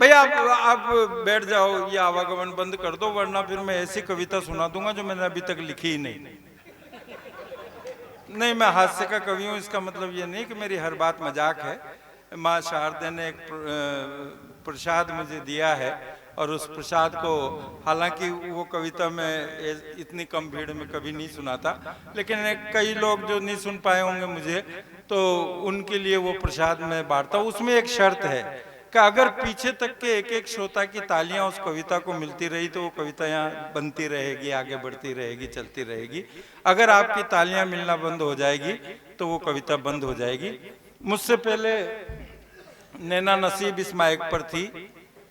भैया आप बैठ जाओ, ये आवागमन बंद कर दो, वरना फिर मैं ऐसी कविता सुना दूंगा जो मैंने अभी तक लिखी ही नहीं। नहीं, मैं हास्य का कवि हूँ, इसका मतलब ये नहीं कि मेरी हर बात मजाक है। माँ शारदा ने एक प्रसाद मुझे दिया है, और उस प्रसाद को, हालांकि वो कविता मैं इतनी कम भीड़ में कभी नहीं सुनाता, लेकिन कई लोग जो नहीं सुन पाए होंगे मुझे, तो उनके लिए वो प्रसाद मैं बांटता हूँ। उसमें एक शर्त है कि अगर पीछे तक के एक एक श्रोता की तालियां उस कविता को मिलती रही तो वो कविता यहाँ बनती रहेगी, आगे बढ़ती रहेगी, चलती रहेगी। अगर आपकी तालियां मिलना बंद हो जाएगी तो वो कविता बंद हो जाएगी। मुझसे पहले नैना नसीब इस माइक पर थी,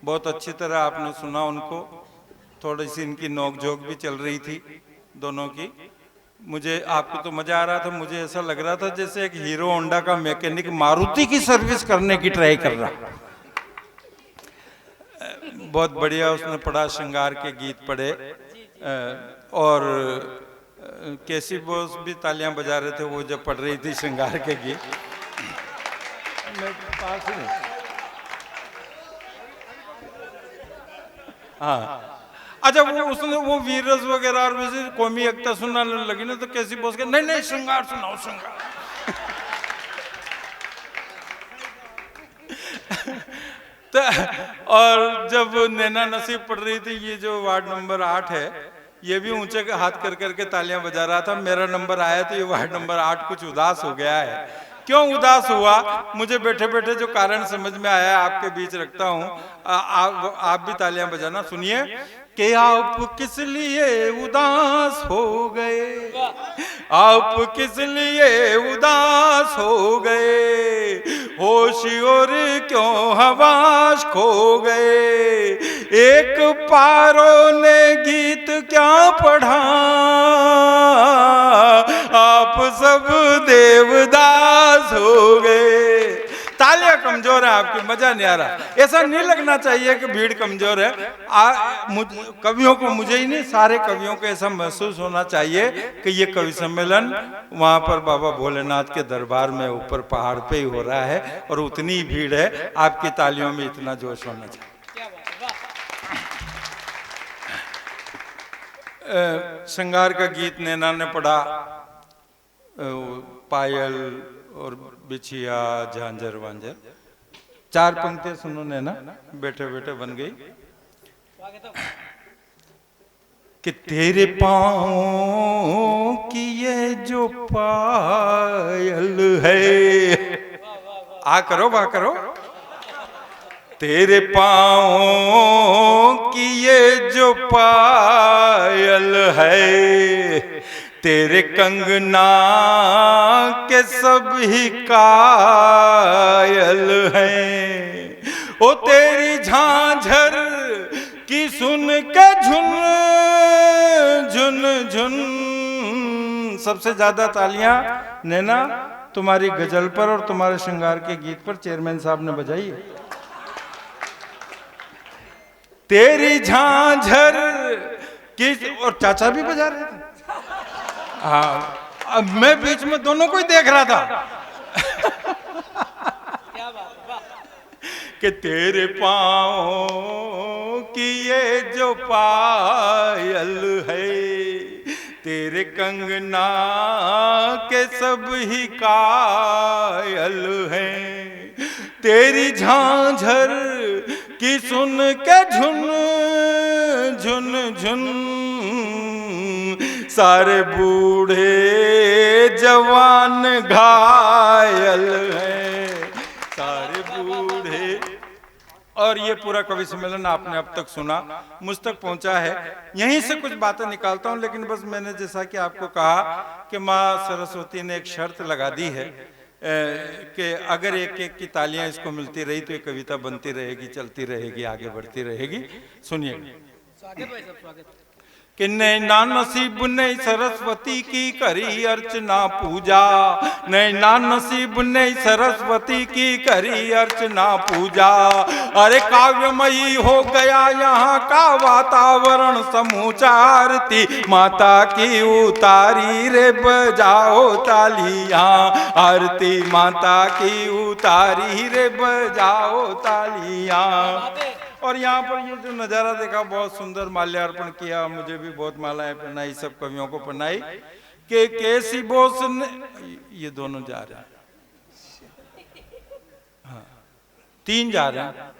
बहुत अच्छी तरह आपने सुना उनको, थोड़ी सी इनकी नोकझोंक भी चल रही थी दोनों की। मुझे, आपको तो मजा आ रहा था, मुझे ऐसा लग रहा था जैसे एक हीरो होंडा का मैकेनिक मारुति की सर्विस करने की ट्राई कर रहा। बहुत बढ़िया उसने पढ़ा, श्रृंगार के गीत पढ़े, और केसी बोस भी तालियां बजा रहे थे वो जब पढ़ रही थी श्रृंगार के गीत। पास ही नहीं। हाँ, अच्छा, वो उसने वो वीरस वगैरह और वैसे कौमी एकता सुनाने लगी ना, तो कैसी बोस के नहीं श्रृंगार सुनाओ, श्रृंगार। तो और जब नैना नसीब पढ़ रही थी, ये जो वार्ड नंबर 8 है, ये भी ऊंचे हाथ कर करके तालियां बजा रहा था। मेरा नंबर आया तो ये वार्ड नंबर 8 कुछ उदास हो गया है। क्यों उदास हुआ, मुझे बैठे बैठे जो कारण समझ में आया आपके बीच रखता हूँ। आप भी तालियां बजाना, सुनिए कि आप किस लिए उदास हो गए, आप किस लिए उदास हो गए, होश और क्यों हवास खो गए, एक पारों ने गीत क्या पढ़ा, आप सब देवदास हो गए। तालियां कमजोर है आपकी, मजा नहीं आ रहा। ऐसा नहीं लगना चाहिए कि भीड़ कमजोर है। कवियों को, मुझे ही नहीं, सारे कवियों को ऐसा महसूस होना चाहिए कि ये कवि सम्मेलन वहां पर बाबा भोलेनाथ के दरबार में ऊपर पहाड़ पे ही हो रहा है, और उतनी ही भीड़ है। आपकी तालियों में इतना जोश होना चाहिए। श्रृंगार का गीत नैना ने पढ़ा, पायल और बिछिया, झांझर वांझर, 4 पंक्तियां सुनो नैना, बैठे बैठे बन गई। कि तेरे पाँव की ये जो पायल है, आ करो वाह करो, तेरे पाँव की ये जो पायल है, तेरे कंगना के सभी कायल हैं, ओ तेरी झांझर की सुन के झुन झुन झुन। सबसे ज्यादा तालियां नैना तुम्हारी गजल पर और तुम्हारे श्रृंगार के गीत पर चेयरमैन साहब ने बजाई है। तेरी झांझर की, और चाचा भी बजा रहे थे। हाँ, अब मैं बीच में दोनों को ही देख रहा था। कि तेरे पाँव की ये जो पायल है, तेरे कंगना के सब ही कायल हैं, तेरी झांझर की सुन के झुन झुन झुन, सारे बूढ़े जवान घायल हैं, सारे बूढ़े। और ये पूरा कवि सम्मेलन आपने अब तक सुना, मुझ तक पहुंचा है। यहीं से कुछ बातें निकालता हूं, लेकिन बस मैंने जैसा कि आपको कहा कि माँ सरस्वती ने एक शर्त लगा दी है कि अगर एक एक की तालियां इसको मिलती रही तो ये कविता बनती रहेगी, चलती रहेगी, आगे बढ़ती रहेगी। सुनिए। स्वागत भाई साहब, स्वागत। कि नैना नसीब ने सरस्वती की करी अर्चना पूजा, नैना नसीब ने सरस्वती की करी अर्चना पूजा, अरे काव्यमयी हो गया यहाँ का वातावरण समूचा, आरती माता की उतारी रे बजाओ तालियां, आरती माता की उतारी रे बजाओ तालियां। और यहाँ पर ये जो नज़ारा देखा, बहुत सुंदर, माल्यार्पण किया, मुझे भी बहुत मालाएं पहनाई, सब कवियों को पहनाई कि केसी बोस ने, ये दोनों जा रहे हैं, हाँ 3 जा रहे हैं।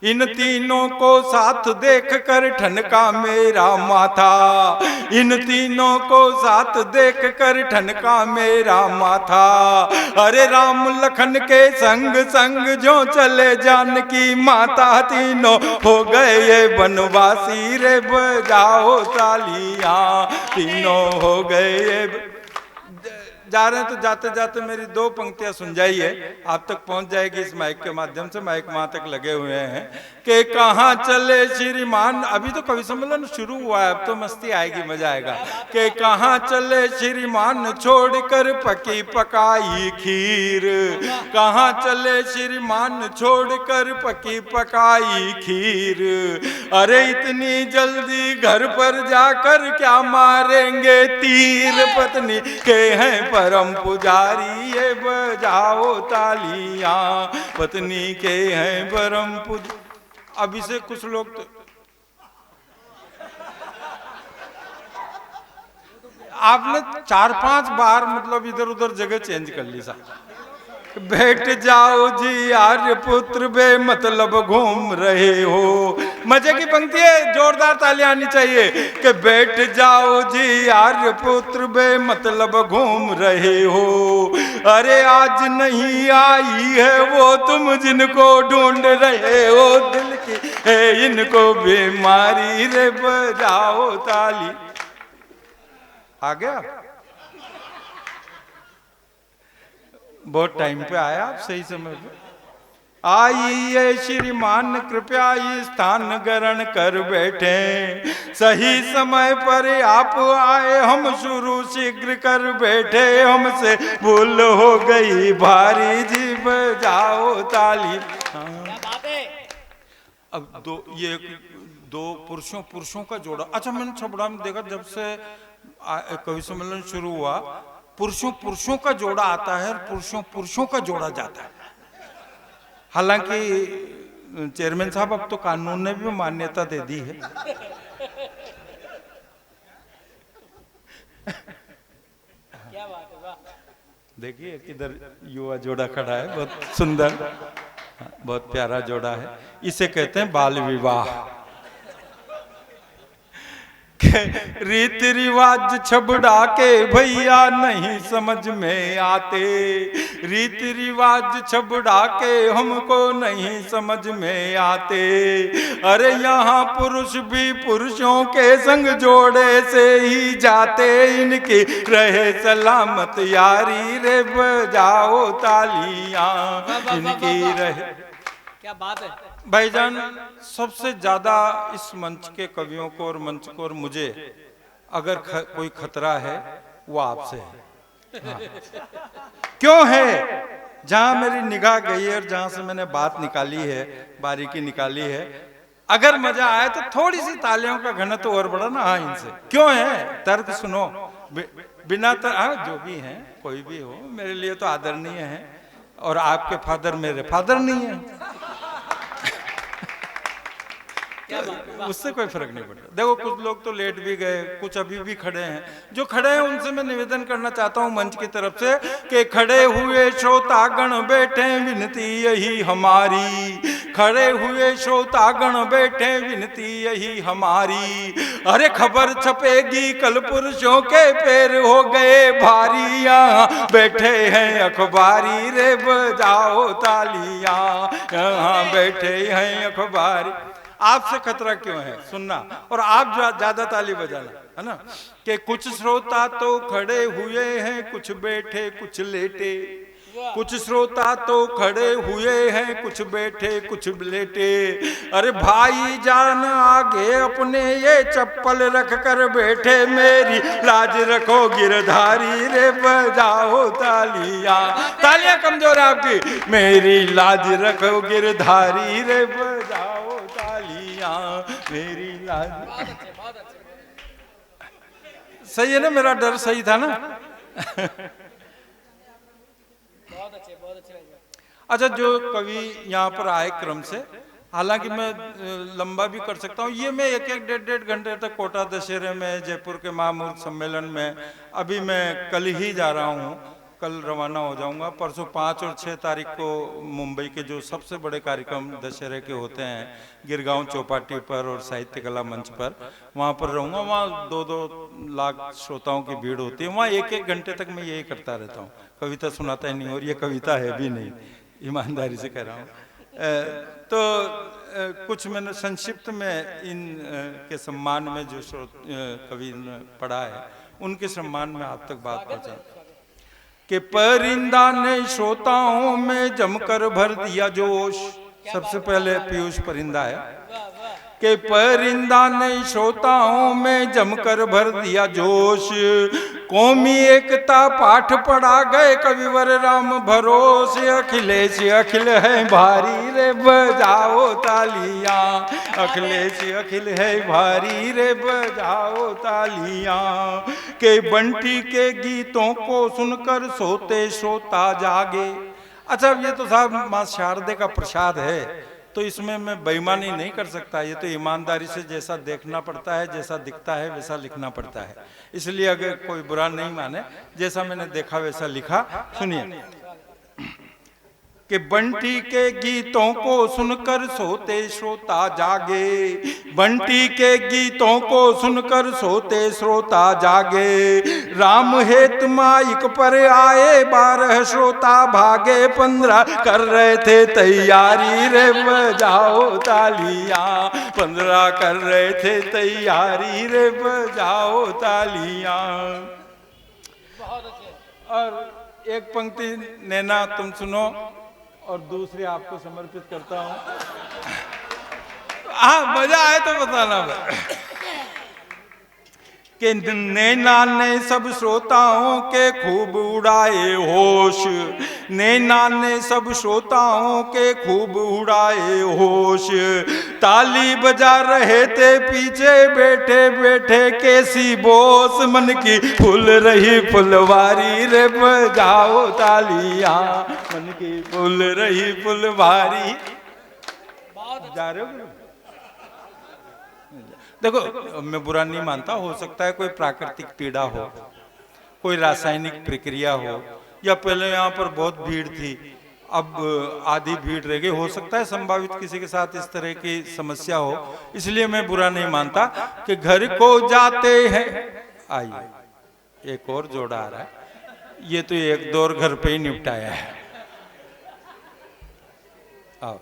इन तीनों को साथ देख कर ठनका मेरा माथा, इन तीनों को साथ देख कर ठनका मेरा माथा। अरे राम लखन के संग संग जो चले जानकी माता, तीनों हो गए ये बनवासी रे बजाओ तालियां, तीनों हो गए ये। जा रहे हैं तो जाते जाते मेरी 2 पंक्तियां सुन जाइए, आप तक पहुंच जाएगी इस माइक के माध्यम से। माइक वहां तक लगे हुए हैं कि कहाँ चले श्रीमान, अभी तो कवि सम्मेलन शुरू हुआ है, अब तो मस्ती आएगी, मजा आएगा। कि कहाँ चले श्रीमान छोड़कर पकी पकाई खीर, कहाँ चले श्रीमान छोड़कर पकी पकाई खीर। अरे इतनी जल्दी घर पर जाकर क्या मारेंगे तीर, पत्नी के हैं परम पुजारी ये बजाओ तालियां, पत्नी के हैं परम पुजारी। अब इसे कुछ लोग तो आपने 4-5 बार मतलब इधर उधर जगह चेंज कर ली साहब। बैठ जाओ जी आर्य पुत्र बे मतलब घूम रहे हो, मजे की पंक्ति है, जोरदार तालियां आनी चाहिए। कि बैठ जाओ जी आर्य पुत्र बे मतलब घूम रहे हो। अरे आज नहीं आई है वो तुम जिनको ढूंढ रहे हो, दिल की है इनको बीमारी रे बजाओ ताली। आ गया, बहुत टाइम पे आया आप, सही समय पे आइए श्रीमान कृपया स्थान ग्रहण कर बैठे, सही समय पर आप आए हम शुरू शीघ्र कर बैठे, हमसे भूल हो गई भारी जी बजाओ ताली। अब ये 2 पुरुषों का जोड़ा। अच्छा मैंने छपड़ा में देखा जब से कवि सम्मेलन शुरू हुआ, पुरुषों का जोड़ा आता है और पुरुषों का जोड़ा जाता है। हालांकि चेयरमैन साहब अब तो कानून ने भी मान्यता दे दी है। क्या बात है, वाह। देखिए किधर युवा जोड़ा खड़ा है, बहुत सुंदर, बहुत प्यारा जोड़ा है। इसे कहते हैं बाल विवाह। रीति रिवाज छबड़ा के भैया नहीं समझ में आते, रीति रिवाज छबड़ा के हमको नहीं समझ में आते। अरे यहाँ पुरुष भी पुरुषों के संग जोड़े से ही जाते, इनकी रहे सलामत यारी रे बजाओ तालियां, इनकी रहे। क्या बात है भाईजान, सबसे ज्यादा इस मंच के कवियों को और मंच को और मुझे अगर कोई खतरा है वो आपसे है। हाँ। क्यों है? जहां मेरी निगाह गई है और जहां से मैंने बात निकाली है, बारीकी निकाली है, अगर मजा आए तो थोड़ी सी तालियों का घनत्व और बढ़ा ना। हाँ इनसे क्यों है? तर्क सुनो, बिना जो भी हैं, कोई भी हो, मेरे लिए तो आदरणीय है, और आपके फादर मेरे फादर नहीं है, उससे कोई फर्क नहीं पड़ता। देखो कुछ लोग तो लेट भी गए, कुछ अभी भी खड़े हैं। जो खड़े हैं उनसे मैं निवेदन करना चाहता हूं मंच की तरफ से कि खड़े हुए श्रोतागण बैठे विनती यही हमारी, खड़े हुए श्रोतागण बैठे विनती यही हमारी। अरे खबर छपेगी कल पुरुषों के पैर हो गए भारी, यहाँ बैठे हैं अखबारी रे बजाओ तालियां, यहाँ बैठे हैं अखबारी। आपसे खतरा क्यों है? सुनना, और आप ज्यादा ताली बजाना, है ना। कि कुछ श्रोता तो खड़े हुए हैं, कुछ बैठे कुछ लेटे, कुछ श्रोता तो खड़े हुए हैं, कुछ बैठे कुछ लेटे। अरे भाई जान आगे अपने ये चप्पल रख कर बैठे, मेरी लाज रखो गिरधारी रे बजाओ तालियां। तालियां कमजोर है आपकी, मेरी लाज रखो गिरधारी रे बजाओ तालियां, मेरी लाज। बहुत अच्छे। सही है ना? मेरा डर सही था ना? बहुत अच्छे। अच्छा, जो कवि यहाँ पर आए क्रम से, हालांकि मैं लंबा भी कर सकता हूँ। ये मैं एक एक डेढ़ घंटे तक कोटा दशहरे में, जयपुर के महामूर्ख सम्मेलन में, अभी मैं कल ही जा रहा हूँ, कल रवाना हो जाऊंगा। परसों 5 और 6 तारीख को मुंबई के जो सबसे बड़े कार्यक्रम दशहरे के होते हैं गिरगांव चौपाटी पर और साहित्य कला मंच पर, वहाँ पर रहूँगा। वहाँ 2-2 लाख श्रोताओं की भीड़ होती है। वहाँ एक एक घंटे तक मैं यही करता रहता हूँ, कविता सुनाता ही नहीं, और ये कविता है भी नहीं, ईमानदारी से कह रहा हूँ। तो कुछ मैंने संक्षिप्त में इन के सम्मान में जो कवि ने पढ़ा है उनके सम्मान में आप तक बात पहुँचा कि परिंदा ने श्रोताओं में जमकर भर दिया जोश। सबसे पहले पीयूष परिंदा है कि परिंदा ने श्रोताओं में जमकर भर दिया जोश। कौमी एकता पाठ पढ़ा गए कविवर राम भरोसे। अखिलेश अखिल है भारी रे बजाओ तालियां, अखिलेश अखिल है भारी रे बजाओ तालियां। के बंटी के गीतों को सुनकर सोते श्रोता जागे। अच्छा, ये तो साहब माँ शारदे का प्रसाद है, तो इसमें मैं बेईमानी नहीं कर सकता। ये तो ईमानदारी से जैसा देखना पड़ता है, जैसा दिखता है वैसा लिखना पड़ता है। इसलिए अगर कोई बुरा नहीं माने, जैसा मैंने देखा वैसा लिखा। सुनिए कि बंटी के गीतों को सुनकर सोते श्रोता जागे। बंटी के गीतों को सुनकर सोते श्रोता जागे। राम हेत माइक पर आए 12 श्रोता भागे। 15 कर रहे थे तैयारी रे बजाओ तालियां। 15 कर रहे थे तैयारी रे बजाओ तालियां। और एक पंक्ति नैना तुम सुनो और दूसरी आपको समर्पित करता हूं। हाँ, मजा आए तो बताना कि नैना ने सब श्रोताओं के खूब उड़ाए होश। नैना ने सब श्रोताओं के खूब उड़ाए होश। ताली बजा रहे थे पीछे बैठे बैठे कैसी बोस। मन की फूल रही फुलवारी रे बजाओ तालियां। मन की फूल रही फुलवारी। जा रहे हो? देखो, मैं बुरा नहीं मानता, हो सकता है कोई प्राकृतिक पीड़ा हो, कोई रासायनिक प्रक्रिया हो, या पहले यहाँ पर बहुत भीड़ थी, अब आधी भीड़ रह गई। हो सकता है संभावित किसी के साथ इस तरह की समस्या हो, इसलिए मैं बुरा नहीं मानता कि घर को जाते हैं। आइए, एक और जोड़ा आ रहा है, ये तो एक दौर घर पे ही निपटाया है। आओ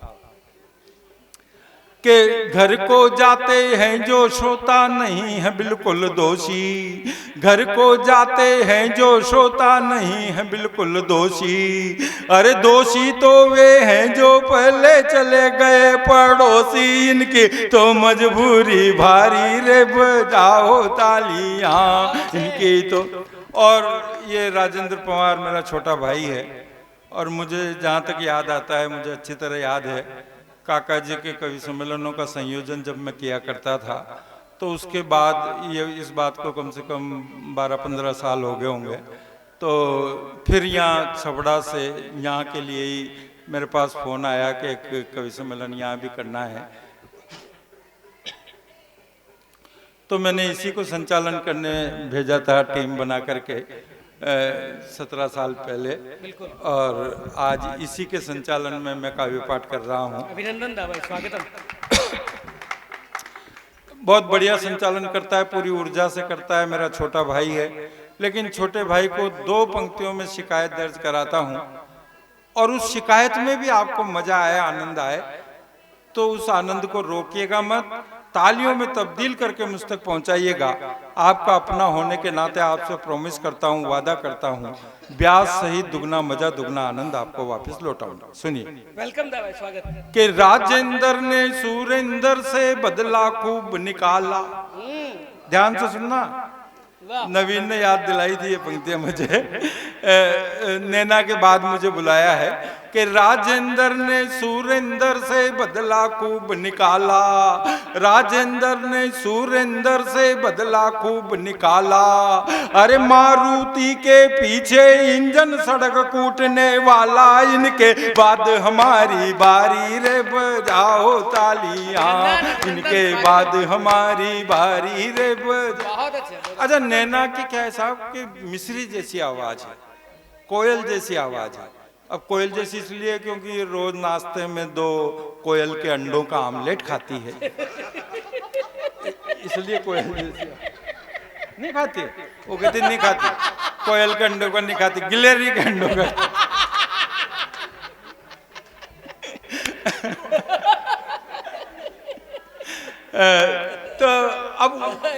कि घर को जाते हैं जो श्रोता नहीं है बिल्कुल दोषी। घर को जाते हैं जो श्रोता नहीं है बिल्कुल दोषी। अरे दोषी तो वे हैं जो पहले चले गए पड़ोसी। इनकी तो मजबूरी भारी रे बजाओ तालियां। इनकी तो। और ये राजेंद्र पवार मेरा छोटा भाई है, और मुझे जहाँ तक याद आता है, मुझे अच्छी तरह याद है, काका जी के कवि सम्मेलनों का संयोजन जब मैं किया करता था, तो उसके बाद ये इस बात को कम से कम 12-15 साल हो गए होंगे। तो फिर यहाँ छबड़ा से यहाँ के लिए ही मेरे पास फ़ोन आया कि एक कवि सम्मेलन यहाँ भी करना है। तो मैंने इसी को संचालन करने भेजा था, टीम बना करके 17 साल पहले, और आज इसी के संचालन में मैं काव्य पाठ कर रहा हूँ। अभिनंदन दा भाई, स्वागतम। बहुत बढ़िया संचालन करता है, पूरी ऊर्जा से करता है, मेरा छोटा भाई है। लेकिन छोटे भाई को 2 पंक्तियों में शिकायत दर्ज कराता हूँ, और उस शिकायत में भी आपको मजा आए, आनंद आए, तो उस आनंद को रोकिएगा मत, तालियों में तब्दील करके मुझ तक पहुंचाइएगा। आपका अपना होने के नाते आपसे प्रॉमिस करता हूं, वादा करता हूं, ब्याज सहित दुगना मजा दुगना आनंद आपको वापस लौटाऊंगा। सुनिए। वेलकम दा भाई, स्वागत। कि राजेंद्र ने सुरेंद्र से बदला खूब निकाला। ध्यान से सुनना। वाह। नवीन ने याद दिलाई थी ये पंक्तियां मुझे। नैना के बाद मुझे बुलाया है कि राजेंद्र ने सुरेंद्र से बदला खूब निकाला, राजेंद्र ने सुरेंद्र से बदला खूब निकाला। अरे मारुति के पीछे इंजन सड़क कूटने वाला, इनके बाद हमारी बारी रे बजाओ तालियां, इनके बाद हमारी बारी रे बजाओ। बहुत अच्छे, बहुत अच्छा, नैना की क्या है साहब कि मिश्री जैसी आवाज है, कोयल जैसी आवाज है। अब कोयल जैसी इसलिए क्योंकि रोज नाश्ते में 2 कोयल के अंडों का आमलेट खाती है, इसलिए कोयल जैसी नहीं खाती। वो कहती नहीं खाती, कोयल के अंडों का नहीं खाती, गिलहरी के अंडों का। तो अब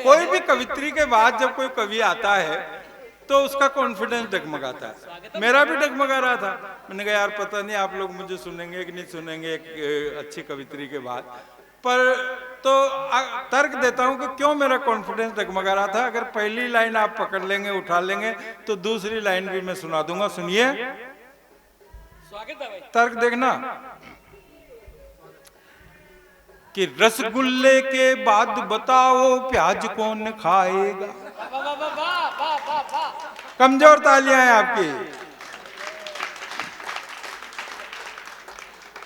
कोई भी कवित्री के बाद जब कोई कवि आता है तो उसका कॉन्फिडेंस डगमगाता है। मेरा भी डगमगा रहा था। मैंने कहा यार पता नहीं आप लोग मुझे सुनेंगे कि नहीं सुनेंगे एक अच्छी कवित्री के बाद, पर तो तर्क देता हूं कि क्यों मेरा कॉन्फिडेंस डगमगा रहा था। अगर पहली लाइन आप पकड़ लेंगे, उठा लेंगे, तो दूसरी लाइन भी मैं सुना दूंगा। सुनिए, स्वागत है भाई। तर्क देखना कि रसगुल्ले के बाद बताओ प्याज कौन खाएगा। वाह वाह वाह वाह वाह वाह वाह। कमजोर तालियां हैं आपकी।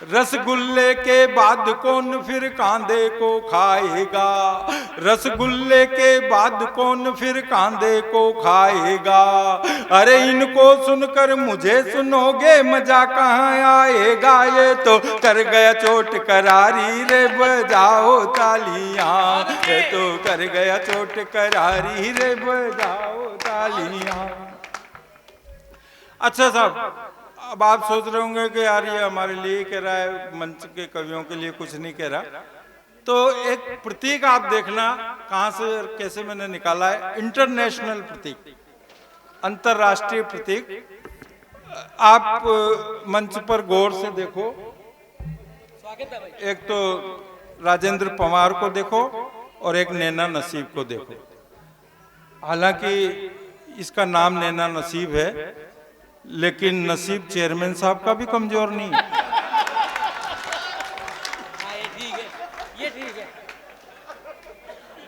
रसगुल्ले के बाद कौन फिर कांदे को खाएगा, रसगुल्ले के बाद कौन फिर कांदे को खाएगा। अरे इनको सुनकर मुझे सुनोगे, मजा कहाँ आएगा। ये तो कर गया चोट करारी रे बजाओ तालियां, ये तो कर गया चोट करारी रे बजाओ तालियां। अच्छा साहब, अब आप सोच रहे होंगे कि यार ये हमारे लिए कह रहा है, मंच के कवियों के लिए कुछ नहीं कह रहा। तो एक प्रतीक आप देखना कहां से और कैसे मैंने निकाला है, इंटरनेशनल प्रतीक, अंतरराष्ट्रीय प्रतीक। आप मंच पर गौर से देखो। स्वागत है भाई। एक तो राजेंद्र पवार को देखो और एक नैना नसीब को देखो। हालांकि इसका नाम नैना नसीब है, लेकिन नसीब चेयरमैन साहब का भी कमजोर नहीं। हाँ ये ठीक है, ये ठीक है,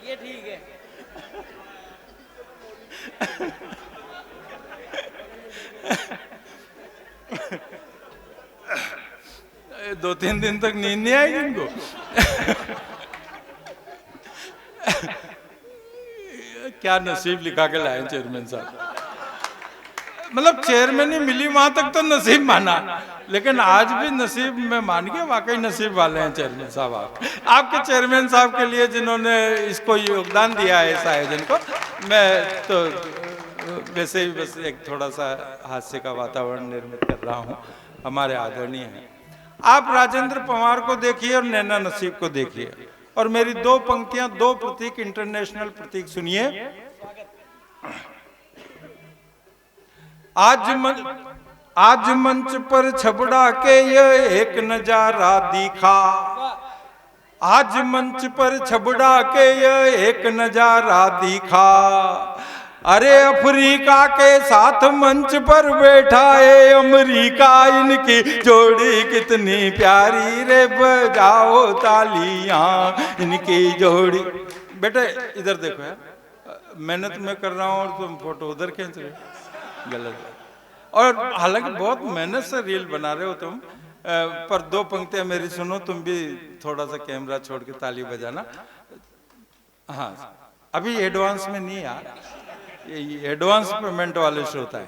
ये ठीक है। 2-3 दिन तक नींद नहीं आएगी इनको। क्या नसीब लिखा के लाए चेयरमैन साहब। मतलब चेयरमैन ही मिली वहां तक तो नसीब माना, लेकिन आज भी नसीब में मान के वाकई नसीब वाले हैं चेयरमैन साहब। आपके चेयरमैन साहब के लिए जिन्होंने इसको योगदान दिया है इस आयोजन को, मैं तो वैसे ही बस एक थोड़ा सा हास्य का वातावरण निर्मित कर रहा हूँ। हमारे आदरणीय हैं। आप राजेंद्र पवार को देखिए और नैना नसीब को देखिए, और मेरी 2 पंक्तियां, 2 प्रतीक, इंटरनेशनल प्रतीक सुनिए। आज मंच पर छबड़ा के ये एक नजारा दिखा, आज मंच पर छबड़ा के ये एक नजारा दिखा। अरे अफ्रीका के साथ मंच पर बैठा है अमेरिका, इनकी जोड़ी कितनी प्यारी रे बजाओ तालियां, इनकी जोड़ी। बेटे इधर देखो यार, मेहनत मैं कर रहा हूँ और तुम फोटो उधर खींच रहे हो, गलत है। और हालांकि बहुत मेहनत से रील बना रहे हो तुम, पर 2 पंक्तियां मेरी सुनो, तुम भी थोड़ा सा कैमरा छोड़ के ताली बजाना। हाँ, अभी एडवांस में नहीं यार, ये एडवांस पेमेंट वाले श्रोता है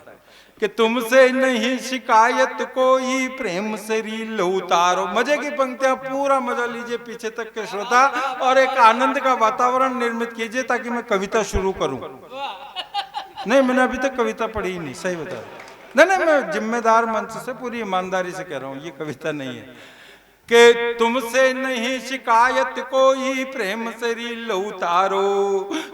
कि तुमसे नहीं शिकायत कोई, प्रेम से रील उतारो। मजे की पंक्तियां, पूरा मजा लीजिए पीछे तक के श्रोता, और एक आनंद का वातावरण निर्मित कीजिए ताकि मैं कविता शुरू करूं। नहीं, मैंने अभी तक कविता पढ़ी ही नहीं, सही बता। नहीं, मैं जिम्मेदार मंच से पूरी ईमानदारी से कह रहा हूं, ये कविता नहीं है। कि तुमसे नहीं शिकायत कोई प्रेम से रील उतारो,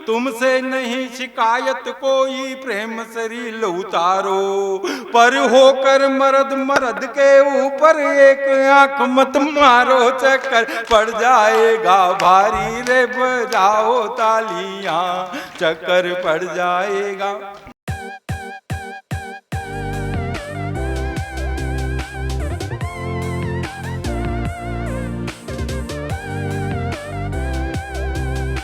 तुमसे नहीं शिकायत कोई प्रेम से रील उतारो, पर होकर मर्द मर्द के ऊपर एक आंख मत मारो, चक्कर पड़ जाएगा भारी रे बजाओ तालियां, चक्कर पड़ जाएगा।